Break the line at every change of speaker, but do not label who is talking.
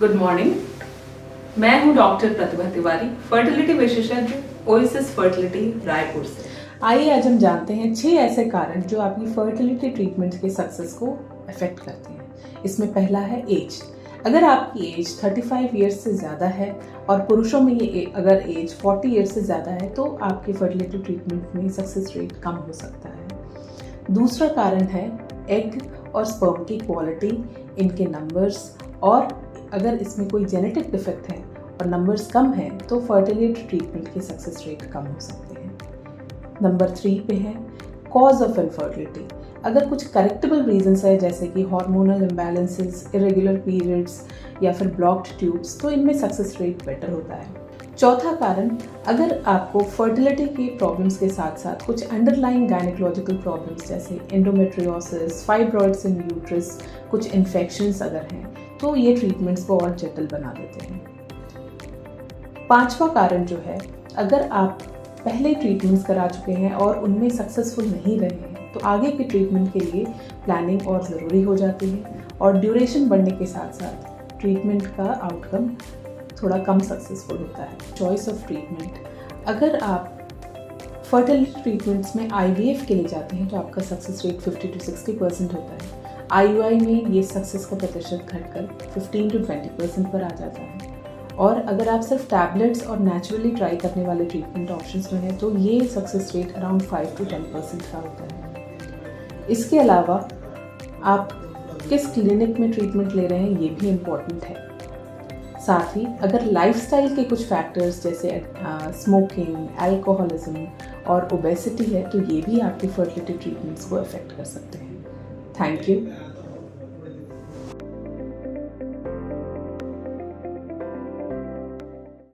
Good morning. मैं हूं doctor प्रतिभा Tiwari, fertility विशेषज्ञ, ओएसिस फर्टिलिटी रायपुर से। आइए आज हम जानते हैं 6 ऐसे कारण जो आपकी फर्टिलिटी ट्रीटमेंट के सक्सेस को अफेक्ट करते हैं। इसमें पहला है एज। अगर आपकी एज 35 ईयर्स से ज़्यादा है और पुरुषों में ये अगर एज 40 ईयर्स से ज़्यादा है तो आपकी फर्टिलिटी ट्रीटमेंट में सक्सेस रेट कम हो सकता है। दूसरा कारण है एग और स्पर्म की क्वालिटी, इनके नंबर्स, और अगर इसमें कोई जेनेटिक डिफेक्ट है और नंबर्स कम हैं तो फर्टिलिटी ट्रीटमेंट के सक्सेस रेट कम हो सकते हैं। नंबर 3 पे है कॉज ऑफ इनफर्टिलिटी। अगर कुछ करेक्टेबल रीजंस है जैसे कि हार्मोनल इम्बैलेंसेस, इरेगुलर पीरियड्स या फिर ब्लॉक्ड ट्यूब्स, तो इनमें सक्सेस रेट बेटर होता है। चौथा कारण, अगर आपको फर्टिलिटी के प्रॉब्लम्स के साथ साथ कुछ अंडरलाइंग गायनेकोलॉजिकल प्रॉब्लम्स जैसे एंडोमेट्रियोसिस, फाइब्रॉइड्स इन यूट्रस, कुछ इन्फेक्शंस अगर हैं तो ये ट्रीटमेंट्स को और जटिल बना देते हैं। पांचवा कारण जो है, अगर आप पहले ट्रीटमेंट्स करा चुके हैं और उनमें सक्सेसफुल नहीं रहे हैं तो आगे के ट्रीटमेंट के लिए प्लानिंग और ज़रूरी हो जाती है और ड्यूरेशन बढ़ने के साथ साथ ट्रीटमेंट का आउटकम थोड़ा कम सक्सेसफुल होता है। चॉइस ऑफ ट्रीटमेंट, अगर आप फर्टिलिटी ट्रीटमेंट्स में IVF के लिए जाते हैं तो आपका सक्सेस रेट 50 to 60% होता है। IUI में ये सक्सेस का प्रतिशत घटकर 15 to 20% पर आ जाता है। और अगर आप सिर्फ टैबलेट्स और नेचुरली ट्राई करने वाले ट्रीटमेंट ऑप्शंस में हैं तो ये सक्सेस रेट अराउंड 5 to 10% का होता है। इसके अलावा आप किस क्लिनिक में ट्रीटमेंट ले रहे हैं ये भी इम्पॉर्टेंट है। साथ ही अगर लाइफस्टाइल के कुछ फैक्टर्स जैसे स्मोकिंग, अल्कोहलिज्म और ओबेसिटी है तो ये भी आपकी फर्टिलिटी ट्रीटमेंट्स को अफेक्ट कर सकते हैं। Thank you.